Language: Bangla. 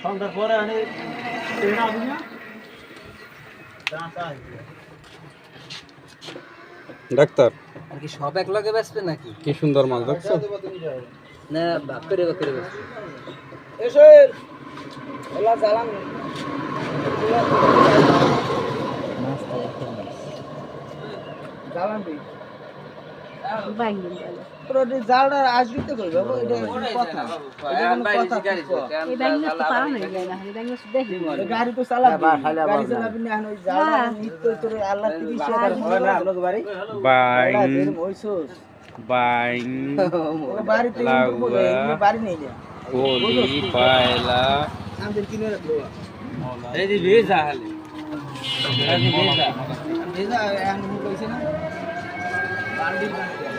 সন্ধ্যার পরে আমি ট্রেন আসবি না ডাক্তার আর কি সব এক লগে বেচবে নাকি? কি সুন্দর মাছ দেখছো? না ভাগ করে বেচবে। এসে ওলা জ্বালান জ্বালান দিই বাইঙ্গন বলে তোর জালটা আসবি তো কই বাবু এটা কথা এটা কথা এই বাইঙ্গন তো পাওয়া নাই যায় না এই বাইঙ্গন দেখি গাড়ি তো চালাবি গাড়ি চালাবি না ওই জালটা নিত তোর আল্লাহ থেকে সেটা হয় না আপনাদের বাড়ি বাইং ওইসোস বাইং বাড়িতে বাড়ি নেই যা কোলি পায়লা আমাদের কিনে রাখলো এই যে ভেজা হালে ভেজা এখন কইছে না বান্ডিল বান্ডিল